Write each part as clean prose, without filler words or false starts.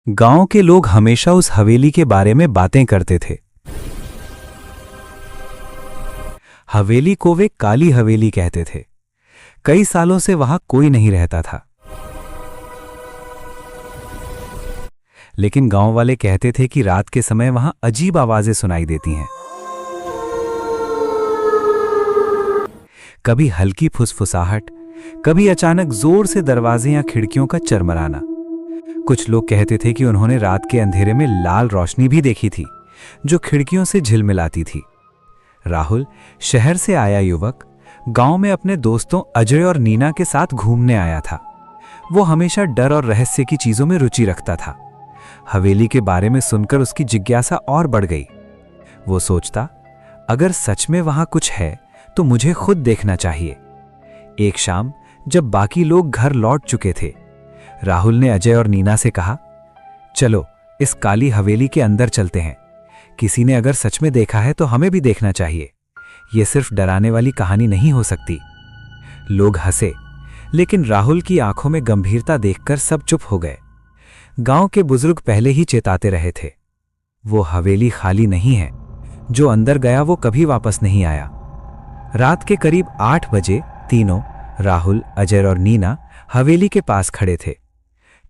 गांव के लोग हमेशा उस हवेली के बारे में बातें करते थे। हवेली को वे काली हवेली कहते थे। कई सालों से वहां कोई नहीं रहता था, लेकिन गांव वाले कहते थे कि रात के समय वहां अजीब आवाजें सुनाई देती हैं। कभी हल्की फुसफुसाहट, कभी अचानक जोर से दरवाजे या खिड़कियों का चरमराना। कुछ लोग कहते थे कि उन्होंने रात के अंधेरे में लाल रोशनी भी देखी थी जो खिड़कियों से झिलमिलाती थी। राहुल, शहर से आया युवक, गांव में अपने दोस्तों अजय और नीना के साथ घूमने आया था। वो हमेशा डर और रहस्य की चीजों में रुचि रखता था। हवेली के बारे में सुनकर उसकी जिज्ञासा और बढ़ गई। वो सोचता, अगर सच में वहां कुछ है तो मुझे खुद देखना चाहिए। एक शाम जब बाकी लोग घर लौट चुके थे, राहुल ने अजय और नीना से कहा, चलो इस काली हवेली के अंदर चलते हैं। किसी ने अगर सच में देखा है तो हमें भी देखना चाहिए। यह सिर्फ डराने वाली कहानी नहीं हो सकती। लोग हंसे, लेकिन राहुल की आंखों में गंभीरता देखकर सब चुप हो गए। गांव के बुजुर्ग पहले ही चेताते रहे थे, वो हवेली खाली नहीं है, जो अंदर गया वो कभी वापस नहीं आया। रात के करीब 8 बजे तीनों, राहुल, अजय और नीना, हवेली के पास खड़े थे।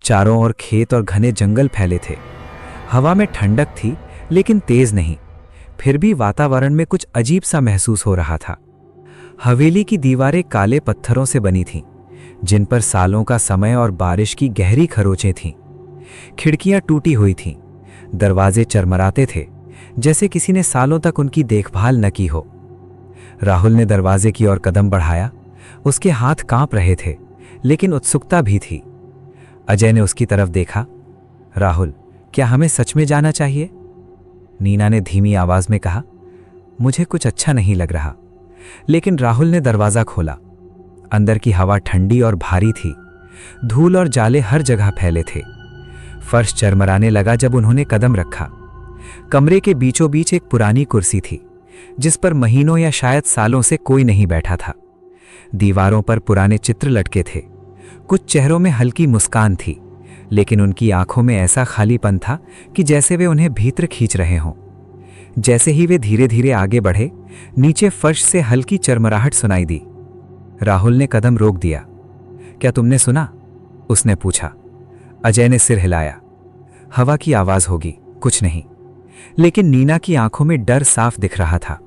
चारों ओर खेत और घने जंगल फैले थे। हवा में ठंडक थी, लेकिन तेज नहीं। फिर भी वातावरण में कुछ अजीब सा महसूस हो रहा था। हवेली की दीवारें काले पत्थरों से बनी थीं, जिन पर सालों का समय और बारिश की गहरी खरोंचें थीं। खिड़कियां टूटी हुई थीं, दरवाजे चरमराते थे, जैसे किसी ने सालों तक उनकी देखभाल न की हो। राहुल ने दरवाजे की ओर कदम बढ़ाया। उसके हाथ कांप रहे थे, लेकिन उत्सुकता भी थी। अजय ने उसकी तरफ देखा। राहुल, क्या हमें सच में जाना चाहिए? नीना ने धीमी आवाज में कहा, मुझे कुछ अच्छा नहीं लग रहा। लेकिन राहुल ने दरवाजा खोला। अंदर की हवा ठंडी और भारी थी। धूल और जाले हर जगह फैले थे। फर्श चरमराने लगा जब उन्होंने कदम रखा। कमरे के बीचों बीच एक पुरानी कुर्सी थी, जिस पर महीनों या शायद सालों से कोई नहीं बैठा था। दीवारों पर पुराने चित्र लटके थे। कुछ चेहरों में हल्की मुस्कान थी, लेकिन उनकी आंखों में ऐसा खालीपन था कि जैसे वे उन्हें भीतर खींच रहे हों। जैसे ही वे धीरे धीरे आगे बढ़े, नीचे फर्श से हल्की चरमराहट सुनाई दी। राहुल ने कदम रोक दिया। क्या तुमने सुना? उसने पूछा। अजय ने सिर हिलाया। हवा की आवाज होगी, कुछ नहीं। लेकिन नीना की आंखों में डर साफ दिख रहा था।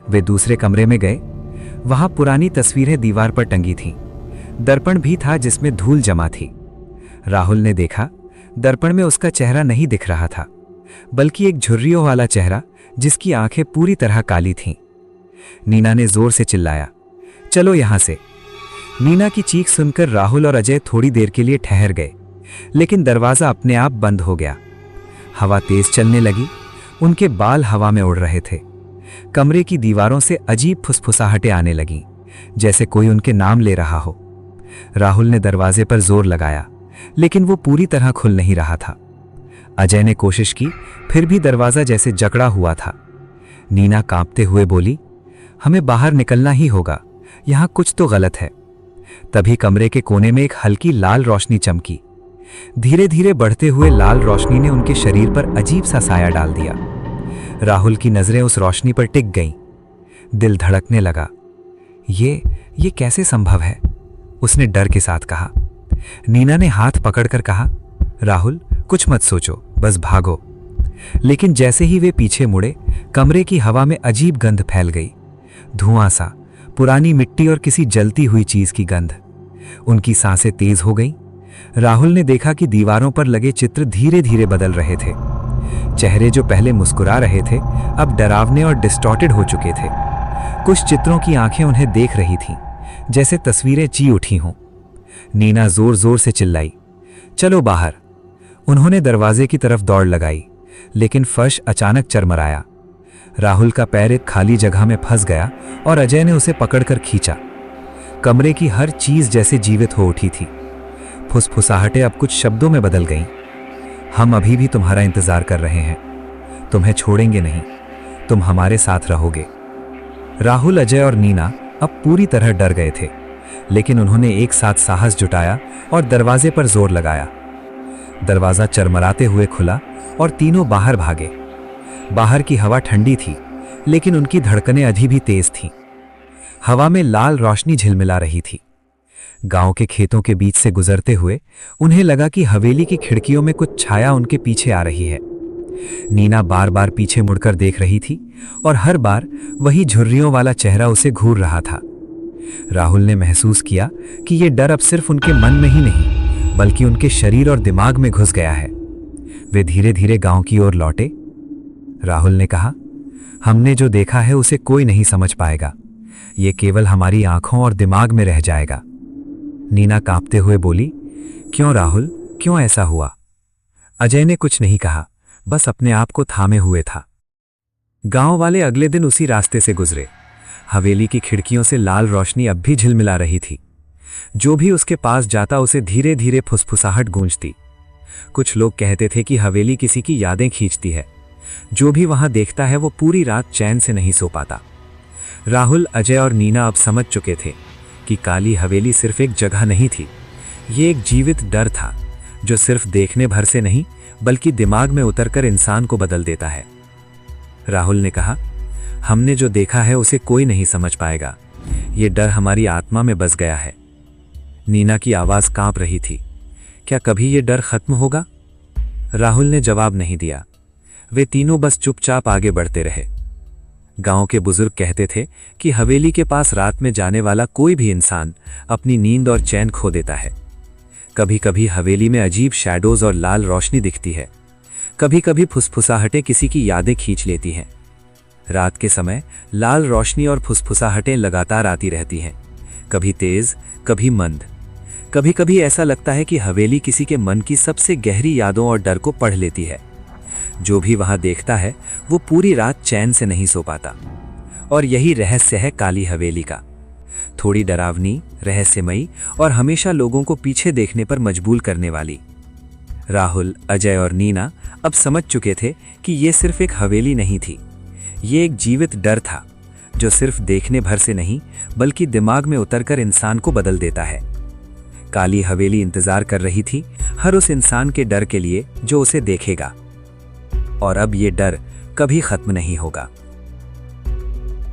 वे दूसरे कमरे में गए। वहां पुरानी तस्वीरें दीवार पर टंगी थीं। दर्पण भी था जिसमें धूल जमा थी। राहुल ने देखा, दर्पण में उसका चेहरा नहीं दिख रहा था, बल्कि एक झुर्रियों वाला चेहरा जिसकी आंखें पूरी तरह काली थीं। नीना ने जोर से चिल्लाया, चलो यहां से। नीना की चीख सुनकर राहुल और अजय थोड़ी देर के लिए ठहर गए, लेकिन दरवाजा अपने आप बंद हो गया। हवा तेज चलने लगी। उनके बाल हवा में उड़ रहे थे। कमरे की दीवारों से अजीब फुसफुसाहटें आने लगीं, जैसे कोई उनके नाम ले रहा हो। राहुल ने दरवाजे पर जोर लगाया, लेकिन वो पूरी तरह खुल नहीं रहा था। अजय ने कोशिश की, फिर भी दरवाजा जैसे जकड़ा हुआ था। नीना कांपते हुए बोली, हमें बाहर निकलना ही होगा, यहां कुछ तो गलत है। तभी कमरे के कोने में एक हल्की लाल रोशनी चमकी। धीरे धीरे बढ़ते हुए लाल रोशनी ने उनके शरीर पर अजीब सा साया डाल दिया। राहुल की नजरें उस रोशनी पर टिक गईं। दिल धड़कने लगा। ये कैसे संभव है? उसने डर के साथ कहा। नीना ने हाथ पकड़कर कहा, राहुल, कुछ मत सोचो, बस भागो। लेकिन जैसे ही वे पीछे मुड़े, कमरे की हवा में अजीब गंध फैल गई। धुआं सा, पुरानी मिट्टी और किसी जलती हुई चीज की गंध। उनकी सांसें तेज हो गईं। राहुल ने देखा कि दीवारों पर लगे चित्र धीरे धीरे बदल रहे थे। चेहरे जो पहले मुस्कुरा रहे थे, अब डरावने और डिस्टॉर्टेड हो चुके थे। कुछ चित्रों की आंखें उन्हें देख रही थीं, जैसे तस्वीरें ची उठी हों। नीना जोर जोर से चिल्लाई, चलो बाहर। उन्होंने दरवाजे की तरफ दौड़ लगाई, लेकिन फर्श अचानक चरमराया। राहुल का पैर एक खाली जगह में फंस गया और अजय ने उसे पकड़कर खींचा। कमरे की हर चीज जैसे जीवित हो उठी थी। फुसफुसाहटें अब कुछ शब्दों में बदल गईं। हम अभी भी तुम्हारा इंतजार कर रहे हैं, तुम्हें छोड़ेंगे नहीं, तुम हमारे साथ रहोगे। राहुल, अजय और नीना अब पूरी तरह डर गए थे, लेकिन उन्होंने एक साथ साहस जुटाया और दरवाजे पर जोर लगाया। दरवाजा चरमराते हुए खुला और तीनों बाहर भागे। बाहर की हवा ठंडी थी, लेकिन उनकी धड़कनें अभी भी तेज थीं। हवा में लाल रोशनी झिलमिला रही थी। गांव के खेतों के बीच से गुजरते हुए उन्हें लगा कि हवेली की खिड़कियों में कुछ छाया उनके पीछे आ रही है। नीना बार बार पीछे मुड़कर देख रही थी और हर बार वही झुर्रियों वाला चेहरा उसे घूर रहा था। राहुल ने महसूस किया कि यह डर अब सिर्फ उनके मन में ही नहीं, बल्कि उनके शरीर और दिमाग में घुस गया है। वे धीरे धीरे गांव की ओर लौटे। राहुल ने कहा, हमने जो देखा है उसे कोई नहीं समझ पाएगा। ये केवल हमारी आंखों और दिमाग में रह जाएगा। नीना कांपते हुए बोली, क्यों राहुल, क्यों ऐसा हुआ? अजय ने कुछ नहीं कहा, बस अपने आप को थामे हुए था। गांव वाले अगले दिन उसी रास्ते से गुजरे। हवेली की खिड़कियों से लाल रोशनी अब भी झिलमिला रही थी। जो भी उसके पास जाता उसे धीरे धीरे फुसफुसाहट गूंजती। कुछ लोग कहते थे कि हवेली किसी की यादें खींचती है। जो भी वहां देखता है वो पूरी रात चैन से नहीं सो पाता। राहुल, अजय और नीना अब समझ चुके थे कि काली हवेली सिर्फ एक जगह नहीं थी। ये एक जीवित डर था जो सिर्फ देखने भर से नहीं बल्कि दिमाग में उतरकर इंसान को बदल देता है। राहुल ने कहा, हमने जो देखा है उसे कोई नहीं समझ पाएगा। ये डर हमारी आत्मा में बस गया है। नीना की आवाज कांप रही थी। क्या कभी ये डर खत्म होगा? राहुल ने जवाब नहीं दिया। वे तीनों बस चुपचाप आगे बढ़ते रहे। गांव के बुजुर्ग कहते थे कि हवेली के पास रात में जाने वाला कोई भी इंसान अपनी नींद और चैन खो देता है। कभी कभी हवेली में अजीब शैडोज और लाल रोशनी दिखती है। कभी कभी फुसफुसाहटें किसी की यादें खींच लेती हैं। रात के समय लाल रोशनी और फुसफुसाहटें लगातार आती रहती हैं, कभी तेज, कभी मंद। कभी कभी ऐसा लगता है कि हवेली किसी के मन की सबसे गहरी यादों और डर को पढ़ लेती है। जो भी वहां देखता है वो पूरी रात चैन से नहीं सो पाता। और यही रहस्य है काली हवेली का। थोड़ी डरावनी, रहस्यमयी और हमेशा लोगों को पीछे देखने पर मजबूर करने वाली। राहुल, अजय और नीना अब समझ चुके थे कि ये सिर्फ एक हवेली नहीं थी। ये एक जीवित डर था जो सिर्फ देखने भर से नहीं बल्कि दिमाग में उतरकर इंसान को बदल देता है। काली हवेली इंतजार कर रही थी हर उस इंसान के डर के लिए जो उसे देखेगा। और अब ये डर कभी खत्म नहीं होगा।